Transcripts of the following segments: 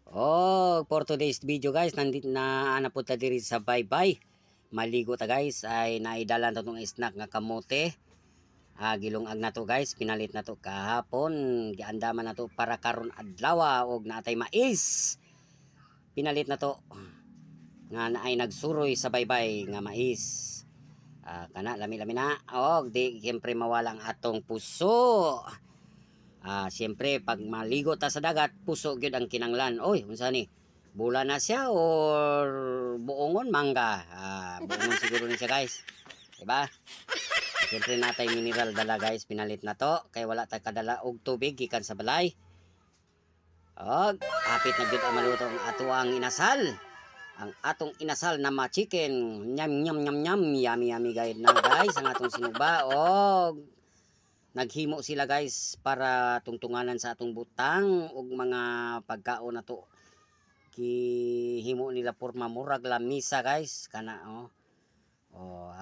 Oh, for today's video guys, nandito na po ta diri sa baybay. Maligo ta guys, ay naidalan ta tong snack nga kamote. Gilungag na to guys, pinalit na to kahapon. Giandaman na to para karon adlaw og natay mais. Pinalit na to nga naay nagsuroy sa baybay nga mais. Kana lami-lami na og di siyempre mawala ang atong puso. Siyempre pag maligo ta sa dagat, puso gyud ang kinanglan. Oy, unsa ni? Bula na siya or buongon mangga? Buongon siguro ni siya guys. Diba? Siyempre natay mineral dala guys, pinalit na to kay wala tay kadala og tubig gikan sa balay. Og hapit na gyud ang maluto ang atuang inasal. Ang atong inasal na ma-chicken. Nyam nyam nyam nyam, yummy yummy guys na guys ang atong sinuba. Og naghimo sila guys para tungtunganan sa atong butang ug mga pagkaon na to. Gihimo nila porma murag lamisa guys kana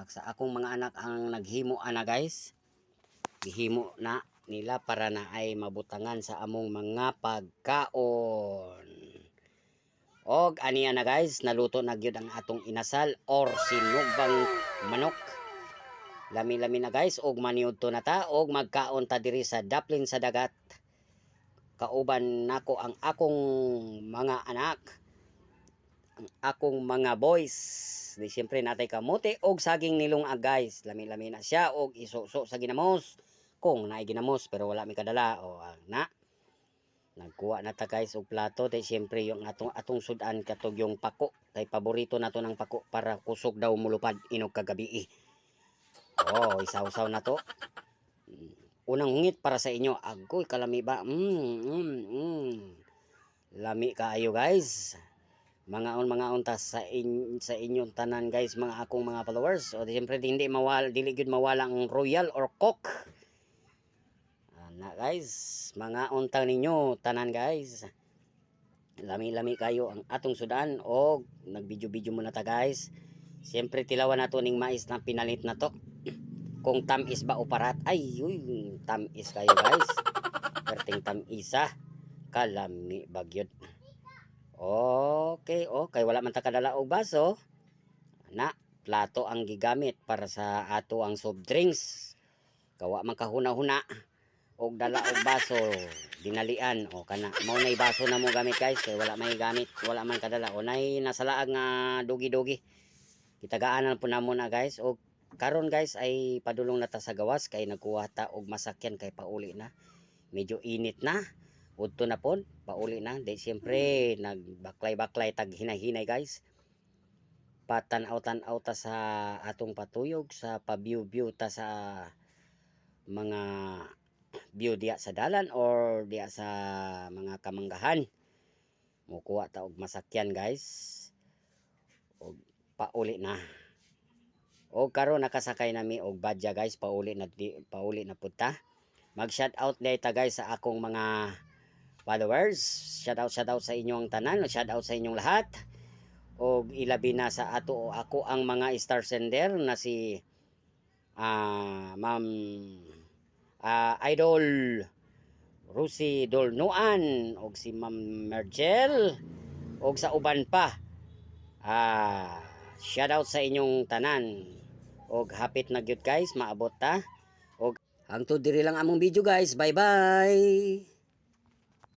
sa akong mga anak ang naghimo ana guys. Gihimo na nila para na ay mabutangan sa among mga pagkaon. Og aniya na guys, naluto na gyud ang atong inasal or sinugbang manok. Lami-lami na guys, og maniud to na ta og magkaon ta diri sa daplin sa dagat. Kauban nako ang akong mga anak, ang akong mga boys. Di siyempre natay kamote og saging nilungag guys. Lami-lami na siya og isuso sa ginamos. Kung naay ginamos pero wala mi kadala nagkuha na ta guys og plato. Di siyempre yung atong sudan katog yung pako. Kay paborito nato ng pako para kusog daw mulupad inog kagabi. Isaw-saw na to. Unang hungit para sa inyo. Agoy, kalami ba? Lami kaayo guys. Mga unta sa inyong tanan guys, mga akong mga followers. Siyempre dili gyud mawala ang royal or coke. Guys, mga unta ninyo tanan guys. Lami-lami kayo ang atong sudan og nagvideo-video muna ta guys. Siyempre tilawan nato ning mais na pinalit na to. Kung tamis ba o parat, tamis kayo guys. Perting tamisa, kalami bagyod. Okay, wala man ta kadala og baso. Plato ang gigamit para sa ato ang soft drinks. Kawa man kahuna-huna og dala og baso, dinalian kana. Mao nay baso na mo gamit guys kay wala may gamit, wala man kadala. Nay nasalaag nga dugi-dugi. Kitagaanan po na muna guys og karon guys ay padulong na ta sa gawas kay nagkuha ta og masakyan kay pauli na. Medyo init na. Udto na pod, pauli na. Di siyempre nagbaklay-baklay tag hinay-hinay guys. Patan-aw ta sa atong patuyog sa pa-view ta sa mga view diya sa dalan or diya sa mga kamanggahan. Mukuha ta og masakyan guys. Og pauli na. O karon nakasakay nami og badya guys, pauli na punta. Mag shout out ta guys sa akong mga followers. Shout out sa inyong tanan, shout out sa inyong lahat. Og ilabi na sa ako ang mga star sender na si Ma'am Idol Rusi Dolnuan og si Ma'am Mergel og sa uban pa. Shout out sa inyong tanan. Og hapit na gyud guys, maabot ta. Og hangtod diri lang among video guys. Bye bye.